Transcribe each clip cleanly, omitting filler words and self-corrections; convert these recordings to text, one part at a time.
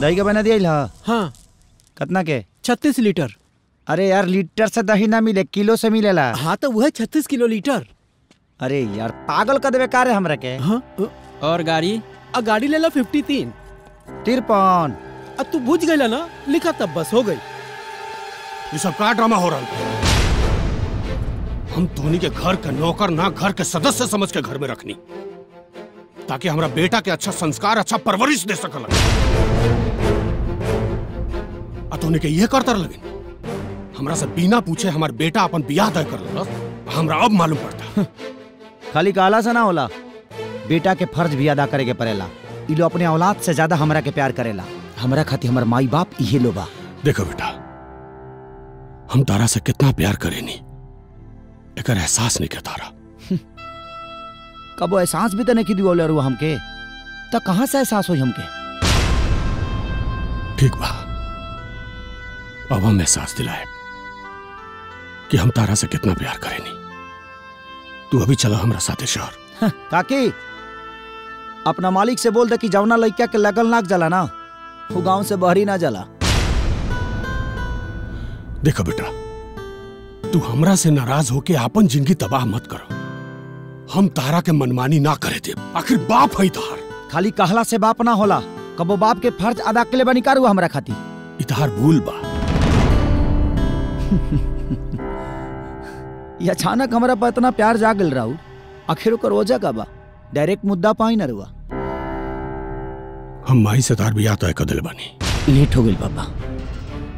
दही के बना दिया? हाँ। कितना के? 36 लीटर। अरे यार लीटर से दही ना मिले, किलो से मिलेला। हाँ तो वह 36 किलो लीटर। अरे यार पागल कर देवे का रे हमरा के। हाँ? और गाड़ी? गाड़ी ले ला 53। 53। अब तू बुझ गई ना, लिखा तब बस हो गई। ये सब का ड्रामा हो रहा है? हम धोनी के घर के नौकर ना, घर के सदस्य समझ के घर में रखनी, ताकि हमारा बेटा के अच्छा संस्कार, अच्छा परवरिश दे सकल। धोनी के ये करतर लगे हमरा से बिना पूछे हमार बेटा अपन बियाह तय कर लो। हमरा अब मालूम पड़ता। खाली काला से ना होला, बेटा के फर्ज भी अदा करे के पड़ेला। ई लो अपने औलाद से ज्यादा हमरा के प्यार करेला। हमरा खातिर हमर माई बाप इहे लो बा। देखो बेटा, हम तारा से कितना प्यार करेनी एकर एहसास नहीं के तारा। कबो एहसास भी तो नहीं की दिवले रुआ हमके, तो कहां से एहसास होई हमके? ठीक बा, अब हम एहसास दिलाए कि हम तारा से कितना प्यार करेनी। तू अभी चला हमरा साथे शहर। काकी अपना मालिक से बोल दे कि जवना लड़का के लगल नाक जला ना, वो गांव से बहरी ना जला। देखो बेटा, तू हमरा से नाराज होके अपन जिंदगी तबाह मत करो। हम तारा के मनमानी ना करे दे, आखिर बाप है तार। खाली कहला से बाप ना होला, कबो बाप के फर्ज अदा के लिए बनी करू हमरा खातिर। इतार भूल बा। ये अचानक हमरा पर इतना प्यार जागल रहू, आखिर ओकर वजह का बा? डायरेक्ट मुद्दा पाई ना रुआ। हम माही से तार बियाह तय कर दिल बानी। लेट हो गई पापा,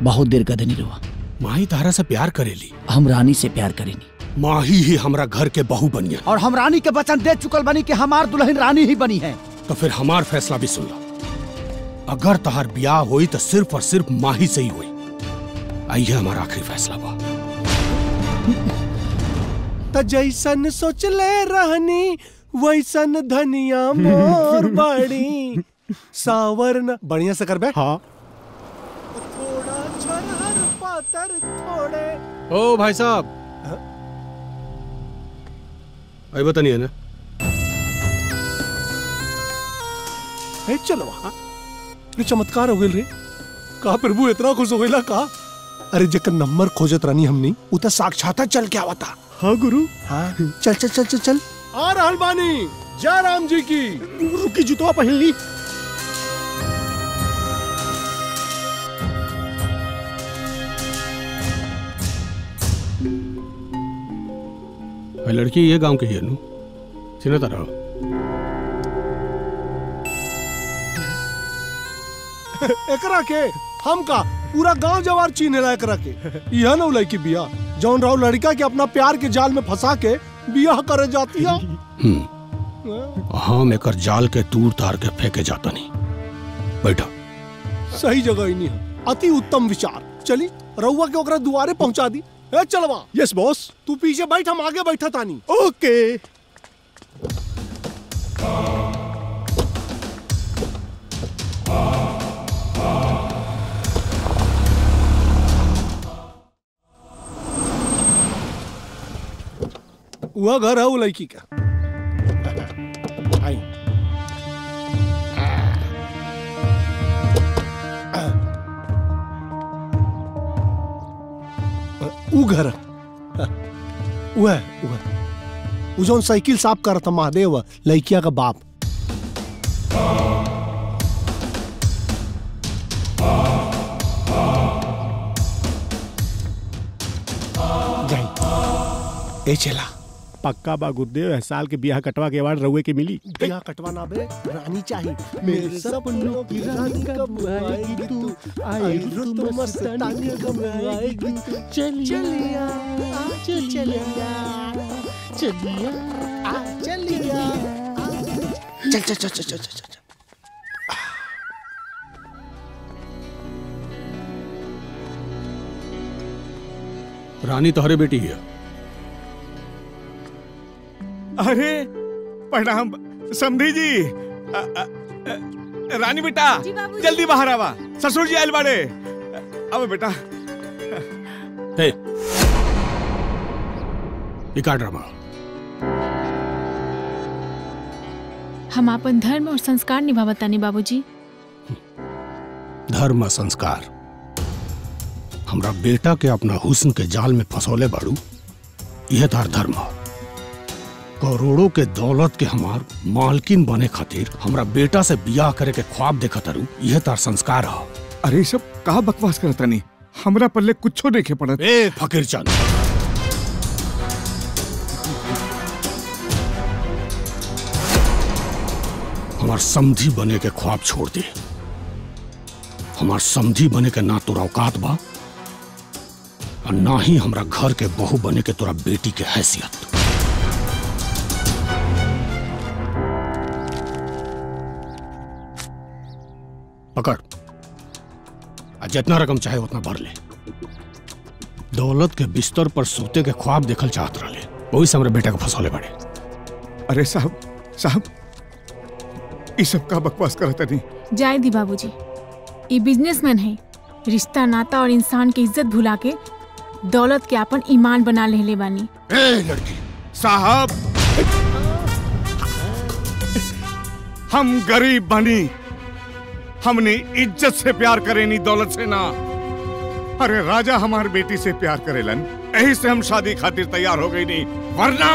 बहुत देर का देनी रुआ। माही तारा से प्यार करेली। हम रानी से प्यार करेनी। माही ही हमरा घर के बहू बनिया, और हम रानी के वचन दे चुकल बनी कि हमार दुल्हन रानी ही बनी है। तो फिर हमार फैसला भी सुन लो। अगर तहार ब्याह हुई तो सिर्फ और सिर्फ माही से ही हुई। आइए हमारा आखिरी फैसला बा। त जैसन सोच ले रहनी वैसन धनिया मोर बड़ी सावरन। बढ़िया से कर बे। हाँ। थोड़ा छरहर पातर थोड़े। ओ भाई साहब, आई बता नहीं है ना? चलो हाँ, चमत्कार हो गए रे। कहा प्रभु इतना खुश हो गया का? अरे जेकर नंबर खोजत रानी हमनी उता साक्षात चल के आवता। हाँ गुरु। हाँ चल चल चल चल चल। आ रहल बानी। जय राम जी की। रुकी जुतवा पहन ली। लड़की ये गांव के ही है नु, चिन्हता रहो। एकरा के हम का पूरा गांव जवार चीनेला एकरा के। यह न लड़की बिया जौन राव लड़का के अपना प्यार के जाल में फंसा के बियाह करे जाती है। हम एकर जाल के तूर तार के फेंके जाता नहीं। बैठा। सही जगह ही नहीं है। अति उत्तम विचार। चली रउआ के ओकरा दुआरे पहुंचा दी। ए चलवा। Yes boss. तू पीछे बैठ, हम आगे बैठा तानी। ओके। वह घर है वो लड़की का। आई। वो घर वो जो साइकिल साफ कर था महादेव लड़किया का बाप। ए चला पक्का बा गुरुदेव, साल के बियाह कटवा के बाद रउए के मिली। बियाह कटवाना बे, रानी चाहिए। मेरे सपनों की रानी कब आएगी तू, आई रुत मस्तानी कब आएगी तू। चलिया चलिया चलिया चलिया चल चल चल चल चल चल। रानी तोहरे बेटी है। अरे प्रणाम समधी जी। रानी बेटा जल्दी बाहर आवा, ससुर जी आयल बाड़े। अब बेटा का ड्रामा? हम अपन धर्म और संस्कार निभावतानी बाबूजी। धर्म संस्कार। हमरा बेटा के अपना हुस्न के जाल में फंसौले बाड़ू, यह तार धर्म। करोड़ों के दौलत के हमार मालकिन बने खातिर हमरा बेटा से बियाह करे के ख्वाब देखा तारू, यह तार संस्कार है। अरे सब कहा बकवास करता नहीं, हमरा पल्ले कुछो देखे पड़त। ए फकीर चंद, हमार समधी बने के ख्वाब छोड़ दे। हमार समधी बने के ना तोरा औकात बा और ना ही हमरा घर के बहू बने के तोरा बेटी के हैसियत। पकड़, जितना रकम चाहे उतना भर ले। दौलत के बिस्तर पर सूते के ख्वाब देखल चाहत रहे, वही से हमरे बेटा को फंसौले बड़े। अरे साहब साहब, ये सब का बकवास करता नहीं। जाए दी बाबूजी, ये बिजनेसमैन है, रिश्ता नाता और इंसान की इज्जत भुला के दौलत के अपन ईमान बना ले बानी। ए लड़की साहब, हम गरीब बनी, हमने इज्जत से प्यार करे नहीं, दौलत से ना। अरे राजा हमारी बेटी से प्यार करेलन, यही से हम शादी खातिर तैयार हो गई नहीं, वरना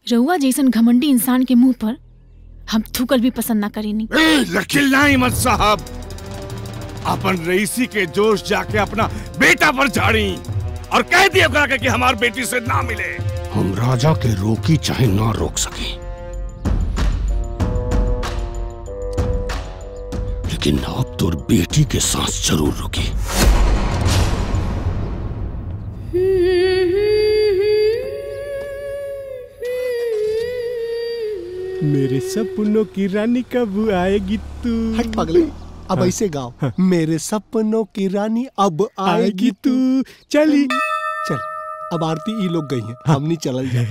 रउआ जैसन घमंडी इंसान के मुंह पर हम थूकल भी पसंद ना करेनी। चिल्लाई मत साहब, अपन रईसी के जोश जाके अपना बेटा पर झाड़ी और कह दिया कि हमारी बेटी से ना मिले। हम राजा के रोकी चाहे ना रोक सके, लेकिन अब तोर बेटी के सांस जरूर रुकी। मेरे सपनों की रानी कब आएगी तू। हट पगले, अब ऐसे गाओ। मेरे सपनों की रानी अब आएगी तू। चली चल, अब आरती ये लोग गई हैं, हमनी चलल जाए।